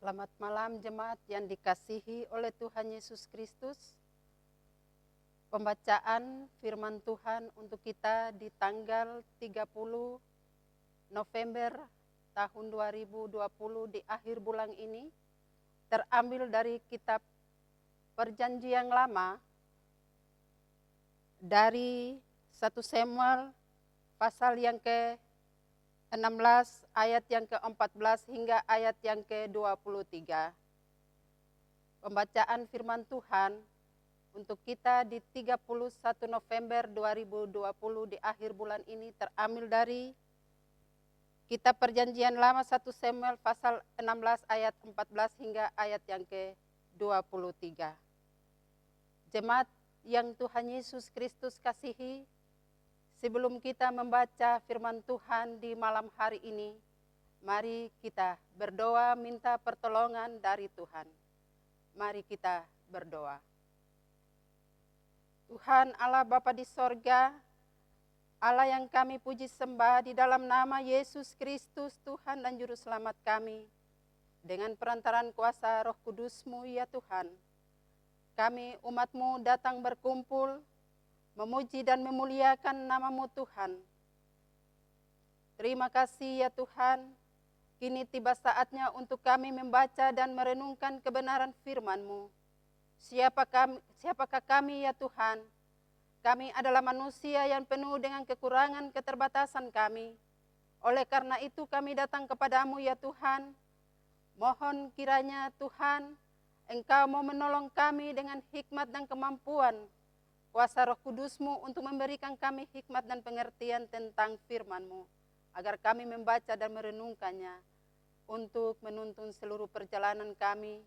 Selamat malam jemaat yang dikasihi oleh Tuhan Yesus Kristus. Pembacaan firman Tuhan untuk kita di tanggal 30 November tahun 2020 di akhir bulan ini terambil dari kitab Perjanjian Lama dari 1 Samuel pasal yang ke-16 ayat yang ke-14 hingga ayat yang ke-23. Pembacaan firman Tuhan untuk kita di 31 November 2020 di akhir bulan ini terambil dari kitab Perjanjian Lama 1 Samuel pasal 16 ayat 14 hingga ayat yang ke-23. Jemaat yang Tuhan Yesus Kristus kasihi, sebelum kita membaca firman Tuhan di malam hari ini, mari kita berdoa minta pertolongan dari Tuhan. Mari kita berdoa. Tuhan Allah Bapa di sorga, Allah yang kami puji sembah di dalam nama Yesus Kristus, Tuhan dan Juru Selamat kami, dengan perantaran kuasa Roh Kudus-Mu ya Tuhan, kami umat-Mu datang berkumpul, memuji dan memuliakan nama-Mu Tuhan. Terima kasih ya Tuhan, kini tiba saatnya untuk kami membaca dan merenungkan kebenaran firman-Mu. Siapakah kami ya Tuhan? Kami adalah manusia yang penuh dengan kekurangan keterbatasan kami. Oleh karena itu kami datang kepadamu ya Tuhan. Mohon kiranya Tuhan, Engkau mau menolong kami dengan hikmat dan kemampuan kuasa Roh Kudus-Mu untuk memberikan kami hikmat dan pengertian tentang firman-Mu, agar kami membaca dan merenungkannya untuk menuntun seluruh perjalanan kami,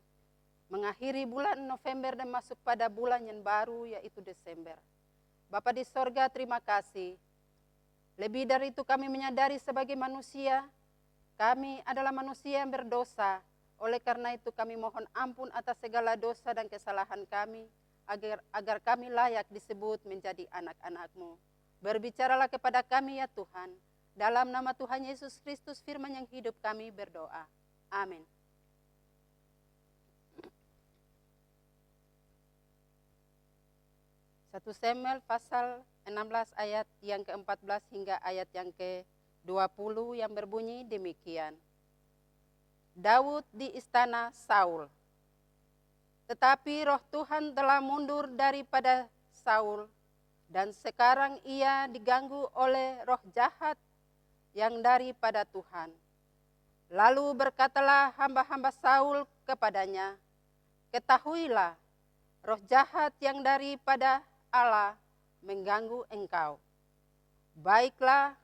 mengakhiri bulan November dan masuk pada bulan yang baru yaitu Desember. Bapa di sorga, terima kasih. Lebih dari itu kami menyadari sebagai manusia, kami adalah manusia yang berdosa. Oleh karena itu kami mohon ampun atas segala dosa dan kesalahan kami, agar kami layak disebut menjadi anak-anak-Mu. Berbicaralah kepada kami ya Tuhan. Dalam nama Tuhan Yesus Kristus firman yang hidup kami berdoa. Amin. Satu Samuel pasal 16 ayat yang ke-14 hingga ayat yang ke-20 yang berbunyi demikian. Daud di istana Saul. Tetapi roh Tuhan telah mundur daripada Saul, dan sekarang ia diganggu oleh roh jahat yang daripada Tuhan. Lalu berkatalah hamba-hamba Saul kepadanya, ketahuilah, roh jahat yang daripada Allah mengganggu engkau. Baiklah,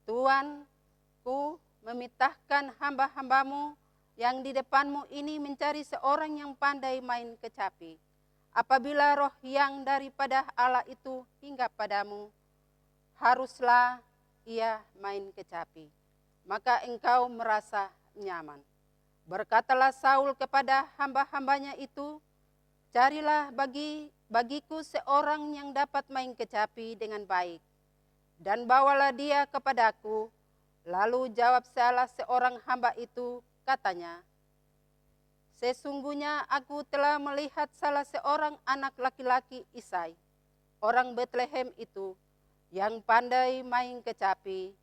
Tuanku memitahkan hamba-hambamu yang di depanmu ini mencari seorang yang pandai main kecapi. Apabila roh yang daripada Allah itu hinggap padamu, haruslah ia main kecapi, maka engkau merasa nyaman. Berkatalah Saul kepada hamba-hambanya itu, carilah bagiku seorang yang dapat main kecapi dengan baik, dan bawalah dia kepadaku. Lalu jawab salah seorang hamba itu, katanya, sesungguhnya aku telah melihat salah seorang anak laki-laki Isai, orang Betlehem itu, yang pandai main kecapi.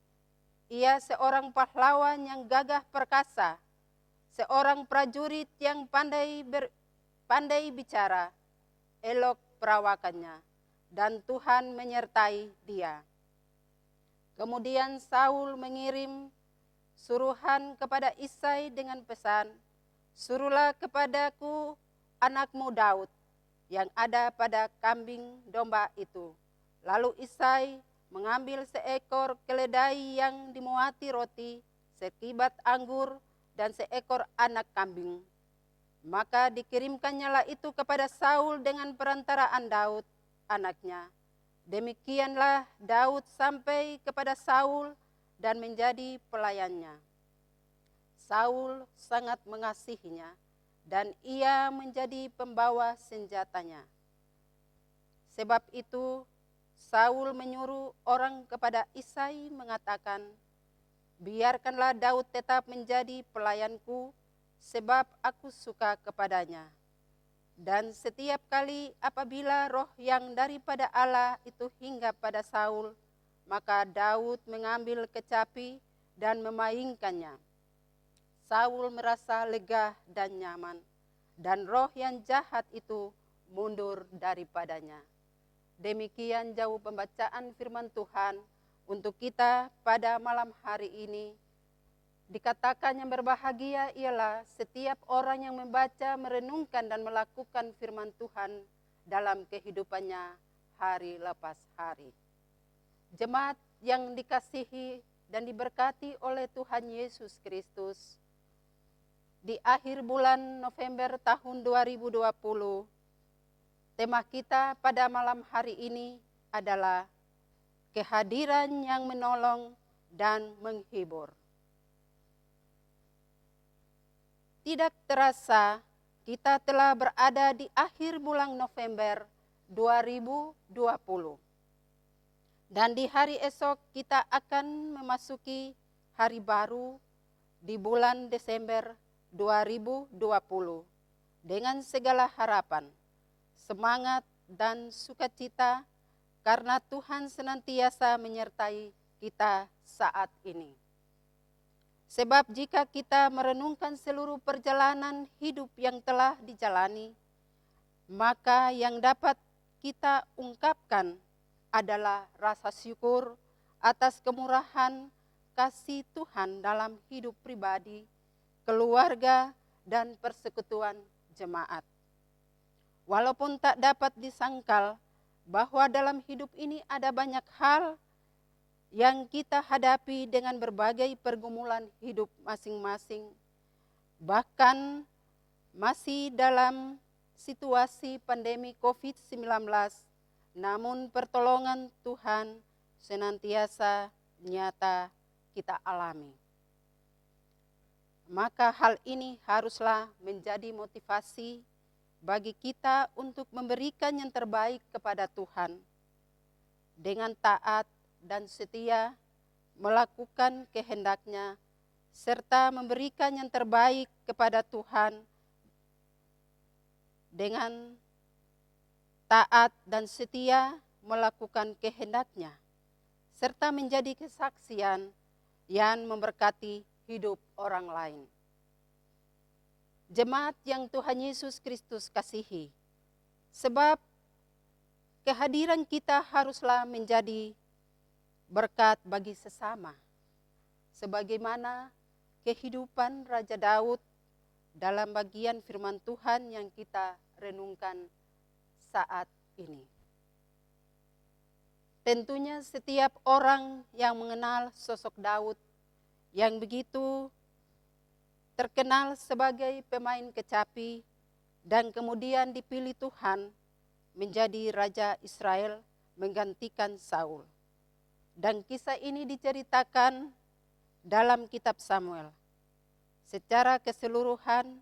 Ia seorang pahlawan yang gagah perkasa, seorang prajurit yang pandai bicara, elok perawakannya, dan Tuhan menyertai dia. Kemudian Saul mengirim suruhan kepada Isai dengan pesan, suruhlah kepadaku anakmu Daud yang ada pada kambing domba itu. Lalu Isai mengambil seekor keledai yang dimuati roti, sekibat anggur, dan seekor anak kambing. Maka dikirimkannyalah itu kepada Saul dengan perantaraan Daud, anaknya. Demikianlah Daud sampai kepada Saul dan menjadi pelayannya. Saul sangat mengasihinya dan ia menjadi pembawa senjatanya. Sebab itu Saul menyuruh orang kepada Isai mengatakan, biarkanlah Daud tetap menjadi pelayanku sebab aku suka kepadanya. Dan setiap kali apabila roh yang daripada Allah itu hinggap pada Saul, maka Daud mengambil kecapi dan memainkannya. Saul merasa lega dan nyaman, dan roh yang jahat itu mundur daripadanya. Demikian jauh pembacaan firman Tuhan untuk kita pada malam hari ini. Dikatakan yang berbahagia ialah setiap orang yang membaca, merenungkan, dan melakukan firman Tuhan dalam kehidupannya hari lepas hari. Jemaat yang dikasihi dan diberkati oleh Tuhan Yesus Kristus, di akhir bulan November tahun 2020, tema kita pada malam hari ini adalah kehadiran yang menolong dan menghibur. Tidak terasa kita telah berada di akhir bulan November 2020. Dan di hari esok kita akan memasuki hari baru di bulan Desember 2020 dengan segala harapan, semangat, dan sukacita karena Tuhan senantiasa menyertai kita saat ini. Sebab jika kita merenungkan seluruh perjalanan hidup yang telah dijalani, maka yang dapat kita ungkapkan adalah rasa syukur atas kemurahan kasih Tuhan dalam hidup pribadi, keluarga, dan persekutuan jemaat. Walaupun tak dapat disangkal bahwa dalam hidup ini ada banyak hal yang kita hadapi dengan berbagai pergumulan hidup masing-masing, bahkan masih dalam situasi pandemi COVID-19, namun pertolongan Tuhan senantiasa nyata kita alami. Maka hal ini haruslah menjadi motivasi bagi kita untuk memberikan yang terbaik kepada Tuhan, dengan taat dan setia melakukan kehendak-Nya, serta memberikan yang terbaik kepada Tuhan dengan taat dan setia melakukan kehendak-Nya, serta menjadi kesaksian yang memberkati hidup orang lain. Jemaat yang Tuhan Yesus Kristus kasihi, sebab kehadiran kita haruslah menjadi berkat bagi sesama, sebagaimana kehidupan Raja Daud dalam bagian firman Tuhan yang kita renungkan saat ini. Tentunya setiap orang yang mengenal sosok Daud yang begitu terkenal sebagai pemain kecapi dan kemudian dipilih Tuhan menjadi Raja Israel menggantikan Saul. Dan kisah ini diceritakan dalam kitab Samuel. Secara keseluruhan,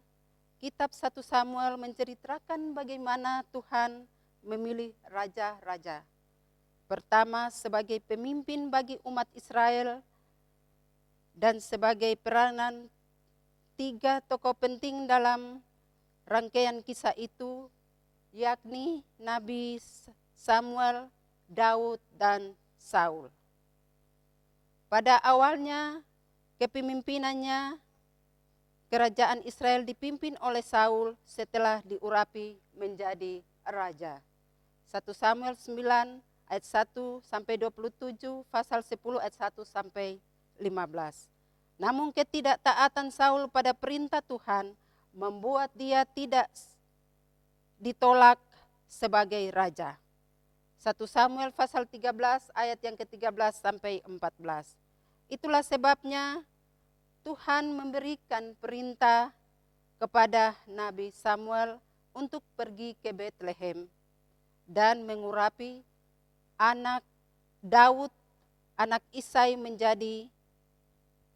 kitab 1 Samuel menceritakan bagaimana Tuhan memilih raja-raja. Pertama sebagai pemimpin bagi umat Israel dan sebagai peranan 3 tokoh penting dalam rangkaian kisah itu, yakni Nabi Samuel, Daud, dan Saul. Pada awalnya kepemimpinannya, kerajaan Israel dipimpin oleh Saul setelah diurapi menjadi raja. 1 Samuel 9 ayat 1 sampai 27, pasal 10 ayat 1 sampai 15. Namun ketidaktaatan Saul pada perintah Tuhan membuat dia tidak ditolak sebagai raja. 1 Samuel pasal 13 ayat yang ke-13 sampai 14. Itulah sebabnya Tuhan memberikan perintah kepada Nabi Samuel untuk pergi ke Betlehem dan mengurapi anak Daud, anak Isai menjadi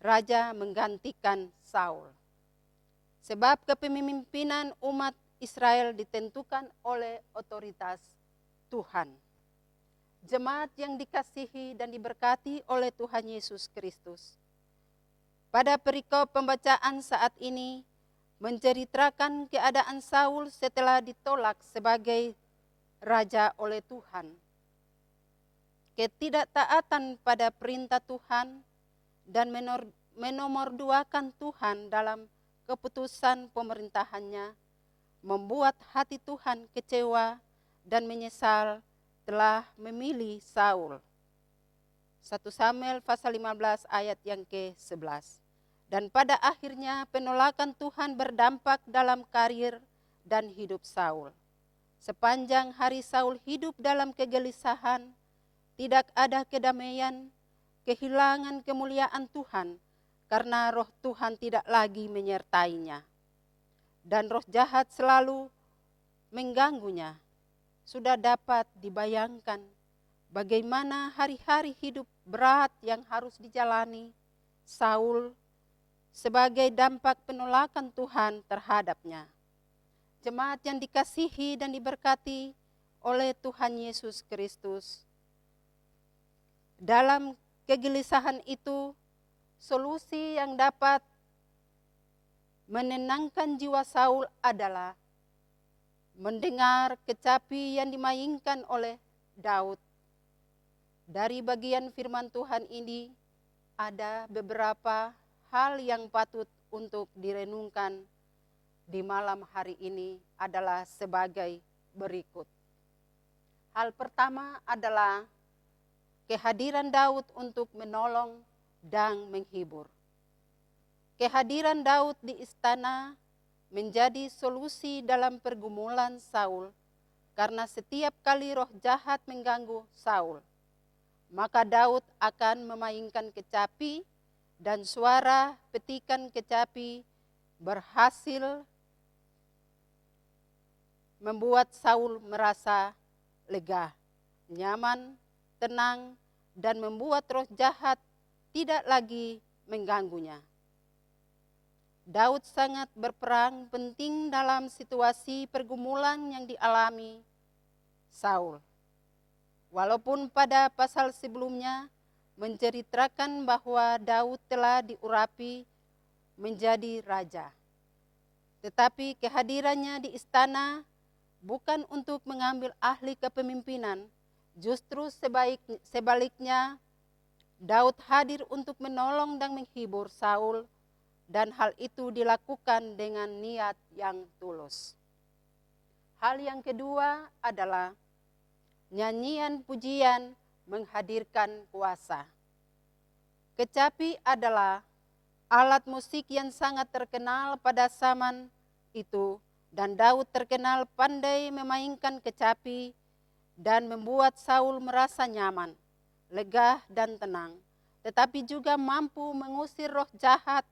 raja menggantikan Saul. Sebab kepemimpinan umat Israel ditentukan oleh otoritas Tuhan. Jemaat yang dikasihi dan diberkati oleh Tuhan Yesus Kristus. Pada perikop pembacaan saat ini, menceritakan keadaan Saul setelah ditolak sebagai raja oleh Tuhan. Ketidaktaatan pada perintah Tuhan dan menomorduakan Tuhan dalam keputusan pemerintahannya membuat hati Tuhan kecewa dan menyesal telah memilih Saul. 1 Samuel pasal 15 ayat yang ke-11. Dan pada akhirnya penolakan Tuhan berdampak dalam karir dan hidup Saul. Sepanjang hari Saul hidup dalam kegelisahan, tidak ada kedamaian, kehilangan kemuliaan Tuhan karena roh Tuhan tidak lagi menyertainya. Dan roh jahat selalu mengganggunya. Sudah dapat dibayangkan bagaimana hari-hari hidup berat yang harus dijalani Saul sebagai dampak penolakan Tuhan terhadapnya. Jemaat yang dikasihi dan diberkati oleh Tuhan Yesus Kristus. Dalam kegelisahan itu, solusi yang dapat menenangkan jiwa Saul adalah mendengar kecapi yang dimainkan oleh Daud. Dari bagian firman Tuhan ini ada beberapa hal yang patut untuk direnungkan di malam hari ini adalah sebagai berikut. Hal pertama adalah kehadiran Daud untuk menolong dan menghibur. Kehadiran Daud di istana menjadi solusi dalam pergumulan Saul karena setiap kali roh jahat mengganggu Saul, maka Daud akan memainkan kecapi dan suara petikan kecapi berhasil membuat Saul merasa lega, nyaman, tenang, dan membuat roh jahat tidak lagi mengganggunya. Daud sangat berperan penting dalam situasi pergumulan yang dialami Saul. Walaupun pada pasal sebelumnya menceritakan bahwa Daud telah diurapi menjadi raja. Tetapi kehadirannya di istana bukan untuk mengambil ahli kepemimpinan, justru sebaliknya Daud hadir untuk menolong dan menghibur Saul, dan hal itu dilakukan dengan niat yang tulus. Hal yang kedua adalah nyanyian pujian menghadirkan kuasa. Kecapi adalah alat musik yang sangat terkenal pada zaman itu, dan Daud terkenal pandai memainkan kecapi dan membuat Saul merasa nyaman, lega dan tenang, tetapi juga mampu mengusir roh jahat.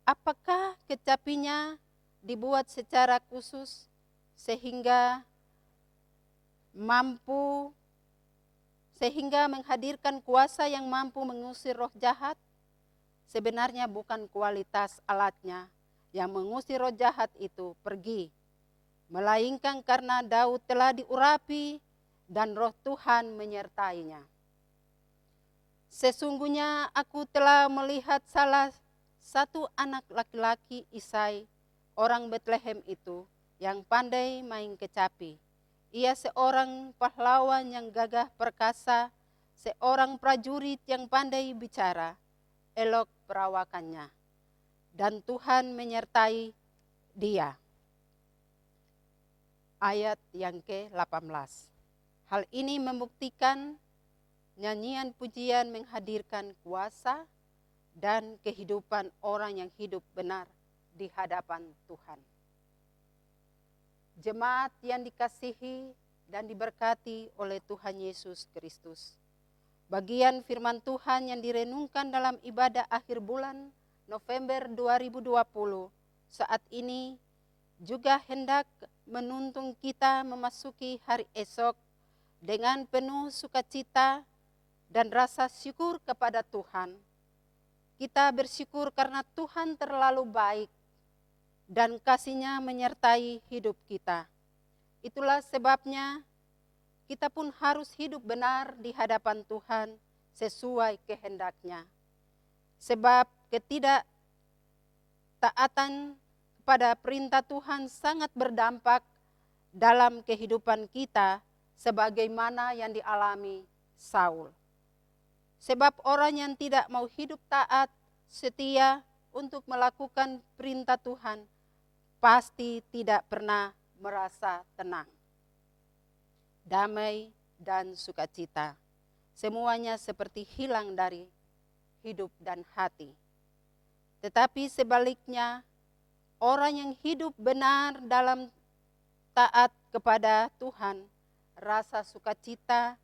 Apakah kecapinya dibuat secara khusus sehingga menghadirkan kuasa yang mampu mengusir roh jahat? Sebenarnya bukan kualitas alatnya yang mengusir roh jahat itu pergi, melainkan karena Daud telah diurapi dan roh Tuhan menyertainya. Sesungguhnya aku telah melihat salah satu anak laki-laki Isai, orang Betlehem itu, yang pandai main kecapi. Ia seorang pahlawan yang gagah perkasa, seorang prajurit yang pandai bicara, elok perawakannya, dan Tuhan menyertai dia. Ayat yang ke-18. Hal ini membuktikan nyanyian pujian menghadirkan kuasa dan kehidupan orang yang hidup benar di hadapan Tuhan. Jemaat yang dikasihi dan diberkati oleh Tuhan Yesus Kristus. Bagian firman Tuhan yang direnungkan dalam ibadah akhir bulan November 2020 saat ini juga hendak menuntun kita memasuki hari esok dengan penuh sukacita dan rasa syukur kepada Tuhan. Kita bersyukur karena Tuhan terlalu baik dan kasih-Nya menyertai hidup kita. Itulah sebabnya kita pun harus hidup benar di hadapan Tuhan sesuai kehendak-Nya. Sebab ketidaktaatan kepada perintah Tuhan sangat berdampak dalam kehidupan kita sebagaimana yang dialami Saul. Sebab orang yang tidak mau hidup taat, setia untuk melakukan perintah Tuhan pasti tidak pernah merasa tenang, damai, dan sukacita. Semuanya seperti hilang dari hidup dan hati. Tetapi sebaliknya, orang yang hidup benar dalam taat kepada Tuhan, rasa sukacita,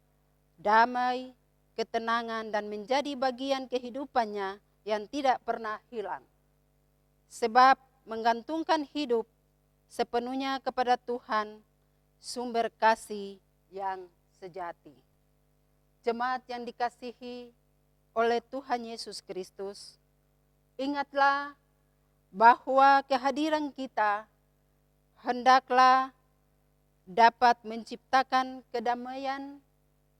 damai, ketenangan, dan menjadi bagian kehidupannya yang tidak pernah hilang. Sebab menggantungkan hidup sepenuhnya kepada Tuhan, sumber kasih yang sejati. Jemaat yang dikasihi oleh Tuhan Yesus Kristus, ingatlah bahwa kehadiran kita hendaklah dapat menciptakan kedamaian,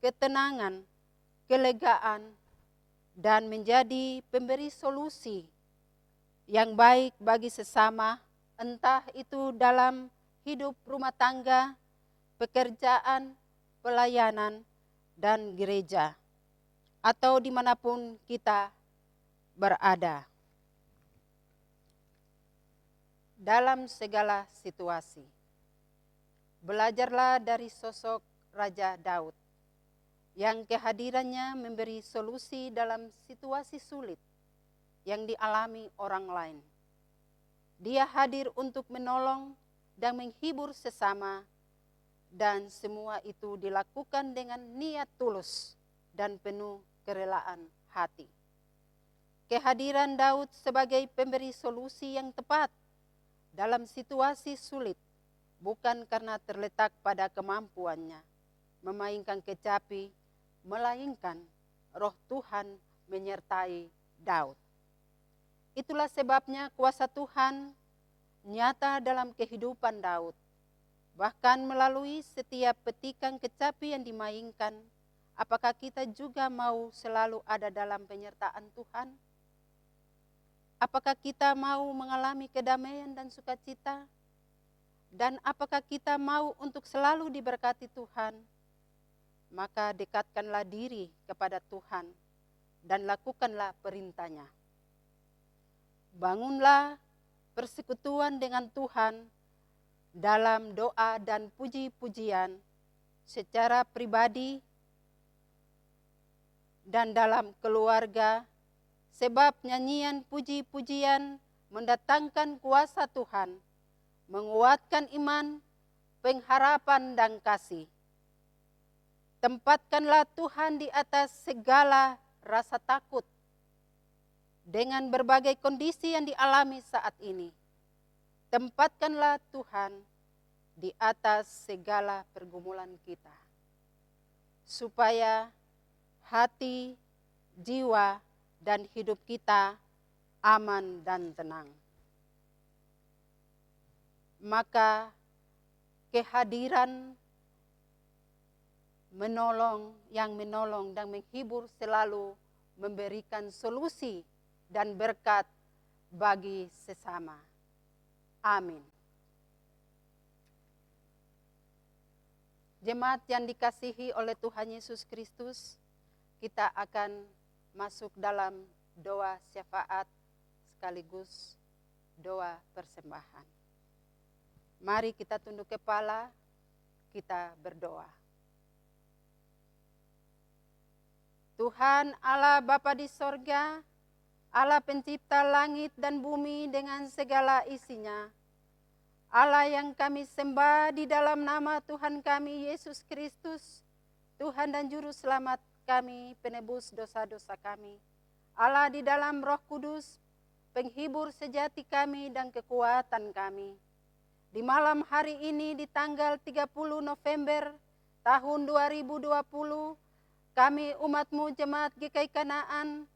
ketenangan, kelegaan, dan menjadi pemberi solusi yang baik bagi sesama, entah itu dalam hidup rumah tangga, pekerjaan, pelayanan, dan gereja, atau dimanapun kita berada. Dalam segala situasi, belajarlah dari sosok Raja Daud, yang kehadirannya memberi solusi dalam situasi sulit yang dialami orang lain. Dia hadir untuk menolong dan menghibur sesama, dan semua itu dilakukan dengan niat tulus dan penuh kerelaan hati. Kehadiran Daud sebagai pemberi solusi yang tepat dalam situasi sulit bukan karena terletak pada kemampuannya memainkan kecapi, melainkan roh Tuhan menyertai Daud. Itulah sebabnya kuasa Tuhan nyata dalam kehidupan Daud. Bahkan melalui setiap petikan kecapi yang dimainkan, apakah kita juga mau selalu ada dalam penyertaan Tuhan? Apakah kita mau mengalami kedamaian dan sukacita? Dan apakah kita mau untuk selalu diberkati Tuhan? Maka dekatkanlah diri kepada Tuhan dan lakukanlah perintahnya. Bangunlah persekutuan dengan Tuhan dalam doa dan puji-pujian secara pribadi dan dalam keluarga, sebab nyanyian puji-pujian mendatangkan kuasa Tuhan, menguatkan iman, pengharapan, dan kasih. Tempatkanlah Tuhan di atas segala rasa takut dengan berbagai kondisi yang dialami saat ini. Tempatkanlah Tuhan di atas segala pergumulan kita, supaya hati, jiwa, dan hidup kita aman dan tenang. Maka kehadiran yang menolong dan menghibur selalu memberikan solusi dan berkat bagi sesama. Amin. Jemaat yang dikasihi oleh Tuhan Yesus Kristus, kita akan masuk dalam doa syafaat sekaligus doa persembahan. Mari kita tunduk kepala, kita berdoa. Tuhan Allah Bapa di sorga, Allah pencipta langit dan bumi dengan segala isinya, Allah yang kami sembah di dalam nama Tuhan kami Yesus Kristus, Tuhan dan Juru Selamat kami, penebus dosa-dosa kami. Allah di dalam Roh Kudus, penghibur sejati kami dan kekuatan kami. Di malam hari ini di tanggal 30 November tahun 2020, kami umat-Mu Jemaat GKI Kanaan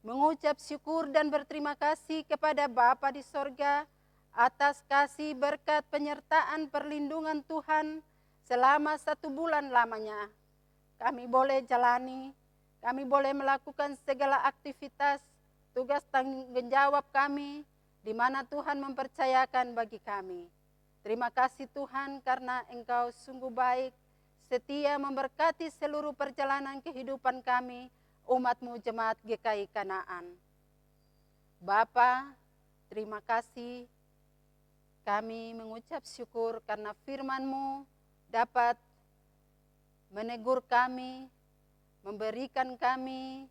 mengucap syukur dan berterima kasih kepada Bapa di sorga atas kasih berkat penyertaan perlindungan Tuhan selama 1 bulan lamanya. Kami boleh jalani, kami boleh melakukan segala aktivitas, tugas tanggung jawab kami di mana Tuhan mempercayakan bagi kami. Terima kasih Tuhan karena Engkau sungguh baik, setia memberkati seluruh perjalanan kehidupan kami, umat-Mu Jemaat GKI Kanaan. Bapa, terima kasih, kami mengucap syukur karena firman-Mu dapat menegur kami, memberikan kami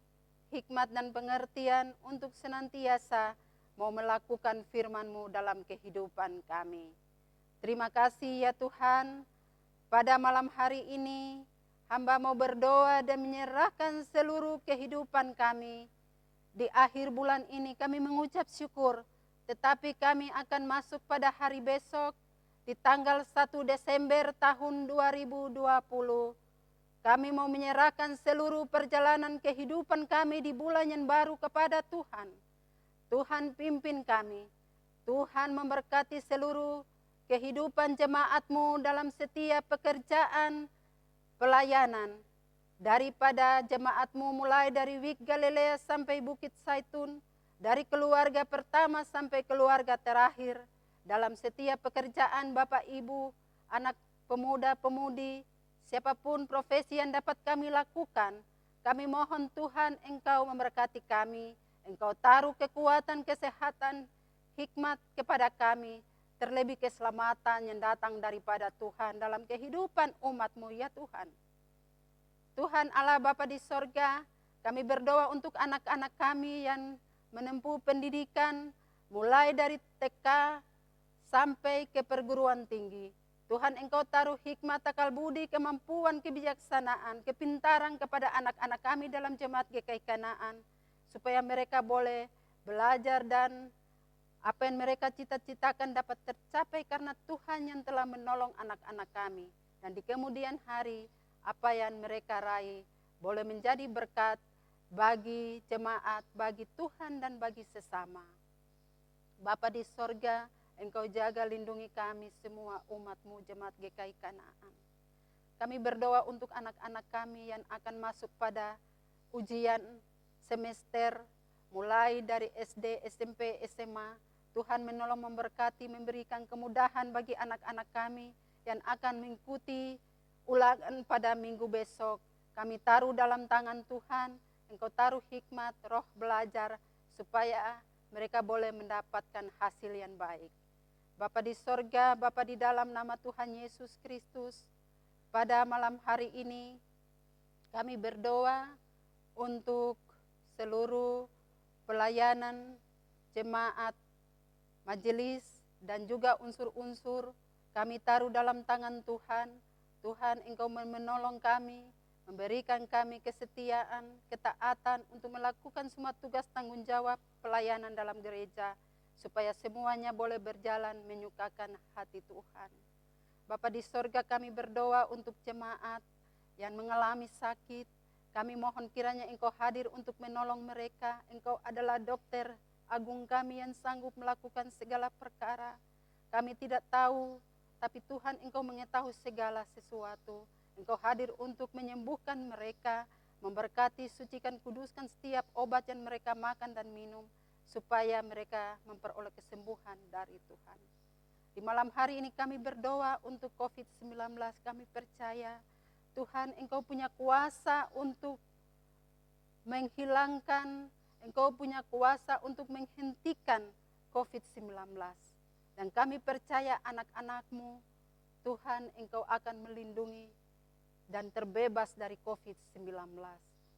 hikmat dan pengertian untuk senantiasa mau melakukan firman-Mu dalam kehidupan kami. Terima kasih ya Tuhan, pada malam hari ini hamba mau berdoa dan menyerahkan seluruh kehidupan kami. Di akhir bulan ini kami mengucap syukur, tetapi kami akan masuk pada hari besok di tanggal 1 Desember tahun 2020. Kami mau menyerahkan seluruh perjalanan kehidupan kami di bulan yang baru kepada Tuhan. Tuhan pimpin kami, Tuhan memberkati seluruh kehidupan jemaat-Mu dalam setiap pekerjaan, pelayanan. Daripada jemaat-Mu mulai dari Wik Galilea sampai Bukit Zaitun, dari keluarga pertama sampai keluarga terakhir, dalam setiap pekerjaan Bapak Ibu, anak pemuda-pemudi, siapapun profesi yang dapat kami lakukan, kami mohon Tuhan Engkau memberkati kami, Engkau taruh kekuatan, kesehatan, hikmat kepada kami, terlebih keselamatan yang datang daripada Tuhan dalam kehidupan umat-Mu ya Tuhan. Tuhan Allah Bapa di sorga, kami berdoa untuk anak-anak kami yang menempuh pendidikan mulai dari TK sampai ke perguruan tinggi. Tuhan Engkau taruh hikmat, akal budi, kemampuan, kebijaksanaan, kepintaran kepada anak-anak kami dalam Jemaat GKI Kanaan, supaya mereka boleh belajar dan apa yang mereka cita-citakan dapat tercapai karena Tuhan yang telah menolong anak-anak kami. Dan di kemudian hari, apa yang mereka raih boleh menjadi berkat bagi jemaat, bagi Tuhan dan bagi sesama. Bapa di sorga, Engkau jaga lindungi kami semua umat-Mu Jemaat GKI Kanaan. Kami berdoa untuk anak-anak kami yang akan masuk pada ujian semester mulai dari SD, SMP, SMA. Tuhan menolong, memberkati, memberikan kemudahan bagi anak-anak kami yang akan mengikuti ulangan pada minggu besok. Kami taruh dalam tangan Tuhan, Engkau taruh hikmat, roh belajar, supaya mereka boleh mendapatkan hasil yang baik. Bapa di sorga, Bapa di dalam nama Tuhan Yesus Kristus, pada malam hari ini kami berdoa untuk seluruh pelayanan, jemaat, majelis, dan juga unsur-unsur kami taruh dalam tangan Tuhan. Tuhan Engkau menolong kami, memberikan kami kesetiaan, ketaatan untuk melakukan semua tugas tanggung jawab pelayanan dalam gereja, supaya semuanya boleh berjalan menyukakan hati Tuhan. Bapa di sorga, kami berdoa untuk jemaat yang mengalami sakit. Kami mohon kiranya Engkau hadir untuk menolong mereka. Engkau adalah dokter agung kami yang sanggup melakukan segala perkara. Kami tidak tahu, tapi Tuhan Engkau mengetahui segala sesuatu. Engkau hadir untuk menyembuhkan mereka, memberkati, sucikan, kuduskan setiap obat yang mereka makan dan minum, supaya mereka memperoleh kesembuhan dari Tuhan. Di malam hari ini kami berdoa untuk COVID-19. Kami percaya Tuhan Engkau punya kuasa untuk menghilangkan, Engkau punya kuasa untuk menghentikan COVID-19. Dan kami percaya anak-anak-Mu, Tuhan Engkau akan melindungi dan terbebas dari COVID-19.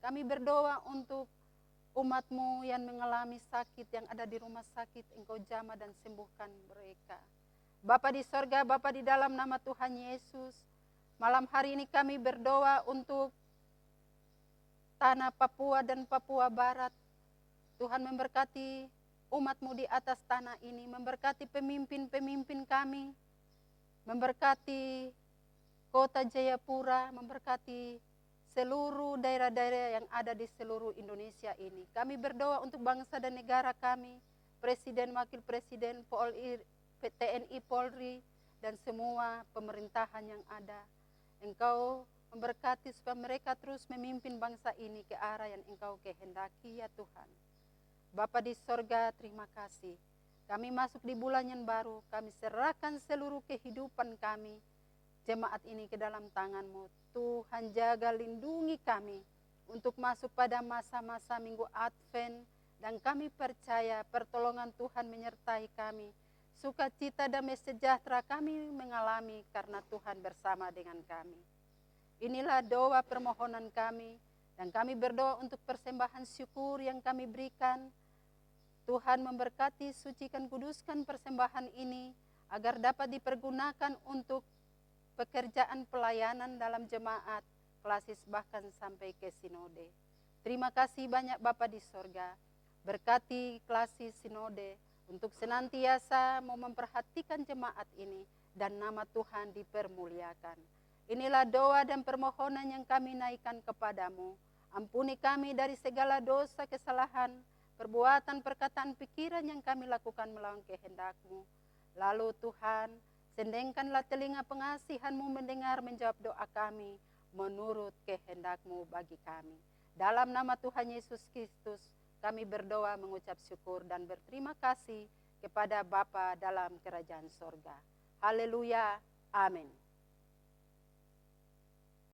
Kami berdoa untuk umat-Mu yang mengalami sakit, yang ada di rumah sakit, Engkau jamah dan sembuhkan mereka. Bapa di sorga, Bapa di dalam nama Tuhan Yesus, malam hari ini kami berdoa untuk tanah Papua dan Papua Barat. Tuhan memberkati umat-Mu di atas tanah ini, memberkati pemimpin-pemimpin kami, memberkati Kota Jayapura, memberkati seluruh daerah-daerah yang ada di seluruh Indonesia ini. Kami berdoa untuk bangsa dan negara kami, Presiden, Wakil Presiden, TNI, Polri, dan semua pemerintahan yang ada. Engkau memberkati supaya mereka terus memimpin bangsa ini ke arah yang Engkau kehendaki ya Tuhan. Bapa di sorga, terima kasih. Kami masuk di bulan yang baru, kami serahkan seluruh kehidupan kami, jemaat ini ke dalam tangan-Mu. Tuhan jaga lindungi kami untuk masuk pada masa-masa minggu Advent, dan kami percaya pertolongan Tuhan menyertai kami. Sukacita damai sejahtera kami mengalami karena Tuhan bersama dengan kami. Inilah doa permohonan kami, dan kami berdoa untuk persembahan syukur yang kami berikan. Tuhan memberkati, sucikan, kuduskan persembahan ini agar dapat dipergunakan untuk pekerjaan pelayanan dalam jemaat, klasis bahkan sampai ke sinode. Terima kasih banyak Bapa di sorga. Berkati klasis sinode untuk senantiasa mau memperhatikan jemaat ini dan nama Tuhan dipermuliakan. Inilah doa dan permohonan yang kami naikkan kepadamu. Ampuni kami dari segala dosa, kesalahan, perbuatan, perkataan, pikiran yang kami lakukan melawan kehendak-Mu. Lalu Tuhan, sendengkanlah telinga pengasihan-Mu mendengar menjawab doa kami menurut kehendak-Mu bagi kami. Dalam nama Tuhan Yesus Kristus, kami berdoa, mengucap syukur dan berterima kasih kepada Bapa dalam kerajaan sorga. Haleluya, amin.